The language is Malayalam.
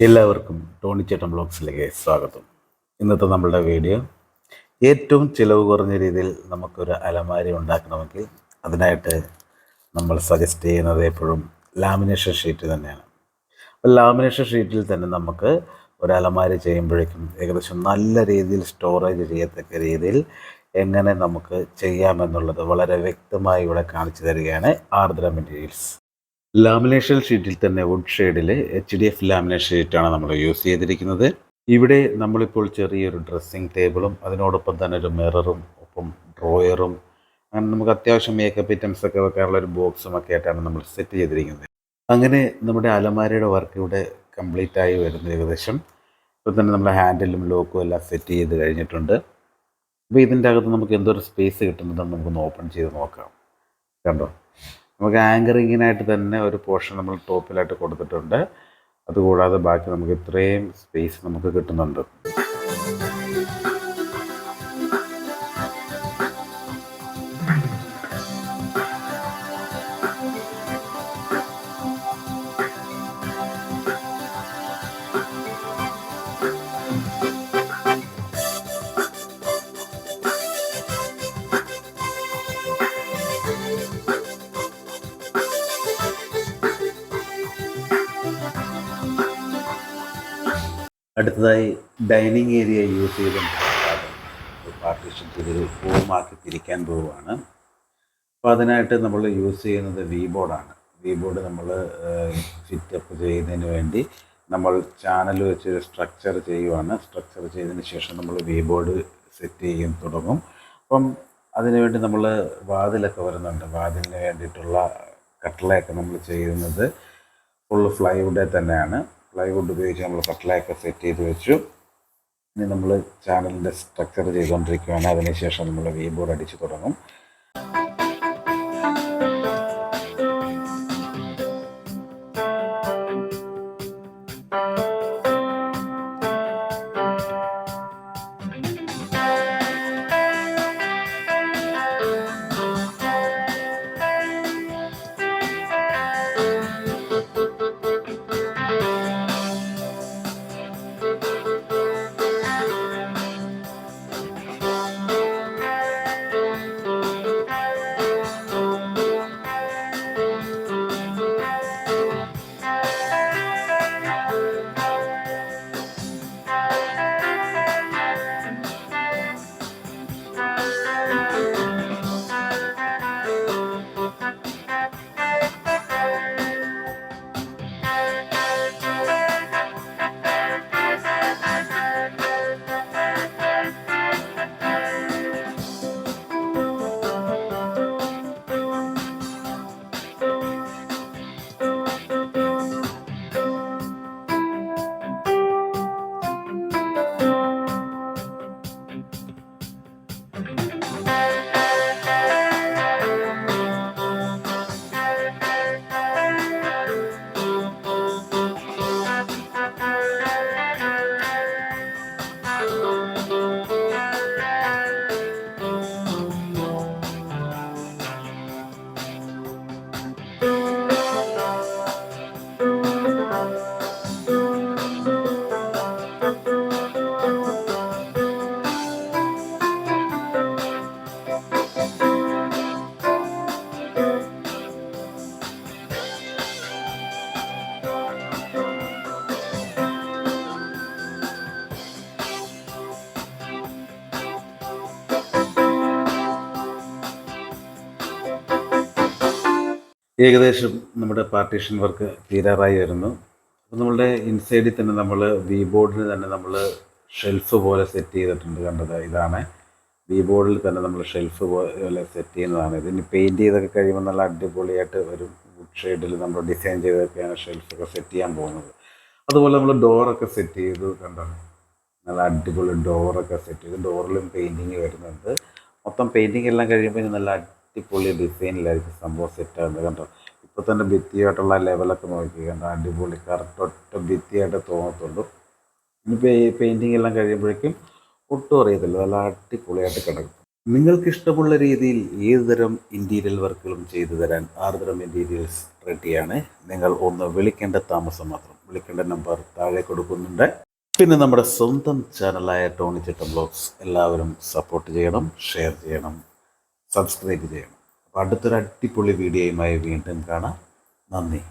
എല്ലാവർക്കും ടോണി ചേട്ടൻ ബ്ലോഗ്സിലേക്ക് സ്വാഗതം. ഇന്നത്തെ നമ്മളുടെ വീഡിയോ ഏറ്റവും ചിലവ് കുറഞ്ഞ രീതിയിൽ നമുക്കൊരു അലമാരി ഉണ്ടാക്കണമെങ്കിൽ അതിനായിട്ട് നമ്മൾ സജസ്റ്റ് ചെയ്യുന്നത് എപ്പോഴും ലാമിനേഷൻ ഷീറ്റ് തന്നെയാണ്. അപ്പോൾ ലാമിനേഷൻ ഷീറ്റിൽ തന്നെ നമുക്ക് ഒരു അലമാരി ചെയ്യുമ്പോഴേക്കും ഏകദേശം നല്ല രീതിയിൽ സ്റ്റോറേജ് ചെയ്യത്തക്ക രീതിയിൽ എങ്ങനെ നമുക്ക് ചെയ്യാമെന്നുള്ളത് വളരെ വ്യക്തമായി ഇവിടെ കാണിച്ചു തരികയാണ് ആർദ്ര മെറ്റീരിയൽസ്. ലാമിനേഷൻ ഷീറ്റിൽ തന്നെ വുഡ് ഷെയ്ഡിൽ HDF ലാമിനേഷൻ ഷീറ്റാണ് നമ്മൾ യൂസ് ചെയ്തിരിക്കുന്നത്. ഇവിടെ നമ്മളിപ്പോൾ ചെറിയൊരു ഡ്രസ്സിങ് ടേബിളും അതിനോടൊപ്പം തന്നെ ഒരു മിററും ഒപ്പം ഡ്രോയറും അങ്ങനെ നമുക്ക് അത്യാവശ്യം മേക്കപ്പ് ഐറ്റംസ് ഒക്കെ വെക്കാനുള്ള ഒരു ബോക്സും ഒക്കെ ആയിട്ടാണ് നമ്മൾ സെറ്റ് ചെയ്തിരിക്കുന്നത്. അങ്ങനെ നമ്മുടെ അലമാരയുടെ വർക്ക് ഇവിടെ കംപ്ലീറ്റ് ആയി വരുന്നത് ഏകദേശം. ഇപ്പോൾ തന്നെ നമ്മൾ ഹാൻഡിലും ലോക്കും എല്ലാം സെറ്റ് ചെയ്ത് കഴിഞ്ഞിട്ടുണ്ട്. അപ്പോൾ ഇതിൻ്റെ അകത്ത് നമുക്ക് എന്തൊരു സ്പേസ് കിട്ടുന്നുണ്ടെന്ന് നമുക്കൊന്ന് ഓപ്പൺ ചെയ്ത് നോക്കാം. കണ്ടോ, നമുക്ക് ആങ്കറിങ്ങിനായിട്ട് തന്നെ ഒരു പോർഷൻ നമ്മൾ ടോപ്പിലായിട്ട് കൊടുത്തിട്ടുണ്ട്. അതുകൂടാതെ ബാക്കി നമുക്ക് ഇത്രയും സ്പേസ് നമുക്ക് കിട്ടുന്നുണ്ട്. അടുത്തതായി ഡൈനിങ് ഏരിയ യൂസ് ചെയ്തുകൊണ്ടിരിക്കുന്നത് പാർട്ടീഷൻ ചെയ്തൊരു ഫോമാക്കി തിരിക്കാൻ പോവുകയാണ്. അപ്പോൾ അതിനായിട്ട് നമ്മൾ യൂസ് ചെയ്യുന്നത് വി ബോർഡാണ്. വി ബോർഡ് നമ്മൾ ഫിറ്റപ്പ് ചെയ്യുന്നതിന് വേണ്ടി നമ്മൾ ചാനൽ വെച്ചൊരു സ്ട്രക്ചർ ചെയ്യുവാണ്. സ്ട്രക്ചർ ചെയ്തതിന് ശേഷം നമ്മൾ വി ബോർഡ് സെറ്റ് ചെയ്യും തുടങ്ങും. അപ്പം അതിനുവേണ്ടി നമ്മൾ വാതിലൊക്കെ വരുന്നുണ്ട്. വാതിലിന് വേണ്ടിയിട്ടുള്ള കട്ടളയൊക്കെ നമ്മൾ ചെയ്യുന്നത് ഫുള്ള് ഫ്ലൈവുഡിൽ തന്നെയാണ്. പ്ലൈവുഡ് ഉപയോഗിച്ച് നമ്മൾ കട്ടളയൊക്കെ സെറ്റ് ചെയ്ത് വെച്ചു. ഇനി നമ്മൾ ചാനലിൻ്റെ സ്ട്രക്ചർ ചെയ്തുകൊണ്ടിരിക്കുകയാണ്. അതിനുശേഷം നമ്മൾ വി ബോർഡ് അടിച്ച് തുടങ്ങും. ഏകദേശം നമ്മുടെ പാർട്ടീഷൻ വർക്ക് തീരാറായി വരുന്നു. അപ്പോൾ നമ്മളുടെ ഇൻസൈഡിൽ തന്നെ നമ്മൾ വി ബോർഡിന് തന്നെ നമ്മൾ ഷെൽഫ് പോലെ സെറ്റ് ചെയ്തിട്ടുണ്ട്. കണ്ടത് ഇതാണ്. വി ബോർഡിൽ തന്നെ നമ്മൾ ഷെൽഫ് പോലെ സെറ്റ് ചെയ്യുന്നതാണ്. ഇതിന് പെയിൻറ്റ് ചെയ്തൊക്കെ കഴിയുമ്പോൾ നല്ല അടിപൊളിയായിട്ട് ഒരു വുഡ് ഷെയ്ഡിൽ നമ്മൾ ഡിസൈൻ ചെയ്തൊക്കെയാണ് ഷെൽഫൊക്കെ സെറ്റ് ചെയ്യാൻ പോകുന്നത്. അതുപോലെ നമ്മൾ ഡോറൊക്കെ സെറ്റ് ചെയ്തു. കണ്ടത് നല്ല അടിപൊളി ഡോറൊക്കെ സെറ്റ് ചെയ്ത് ഡോറിലും പെയിൻറ്റിങ് വരുന്നുണ്ട്. മൊത്തം പെയിൻറ്റിങ് എല്ലാം കഴിയുമ്പോൾ നല്ല അടിപൊളി ഡിസൈനിലായിരിക്കും സംഭവം സെറ്റാകുന്നത്. കണ്ടോ, ഇപ്പോൾ തന്നെ ഭിത്തിയായിട്ടുള്ള ലെവലൊക്കെ നോക്കി കണ്ടോ, അടിപൊളി കറക്റ്റ് ഒറ്റ ഭിത്തിയായിട്ട് തോന്നത്തുള്ളൂ. ഇനി പെയിൻറ്റിങ് എല്ലാം കഴിയുമ്പോഴേക്കും ഒട്ടും അറിയത്തില്ല, നല്ല അടിപൊളിയായിട്ട് കിടക്കും. നിങ്ങൾക്ക് ഇഷ്ടമുള്ള രീതിയിൽ ഏതുതരം ഇൻറ്റീരിയൽ വർക്കുകളും ചെയ്തു തരാൻ ആർദ്ര മെറ്റീരിയൽസ് റെഡിയാണ്. നിങ്ങൾ ഒന്ന് വിളിക്കേണ്ട താമസം മാത്രം. വിളിക്കേണ്ട നമ്പർ താഴെ കൊടുക്കുന്നുണ്ട്. പിന്നെ നമ്മുടെ സ്വന്തം ചാനലായ ടോണിച്ചേട്ടൻ ബ്ലോഗ്സ് എല്ലാവരും സപ്പോർട്ട് ചെയ്യണം, ഷെയർ ചെയ്യണം, സബ്സ്ക്രൈബ് ചെയ്യണം. അപ്പോൾ അടുത്തൊരു അടിപൊളി വീഡിയോയുമായി വീണ്ടും കാണാം. നന്ദി.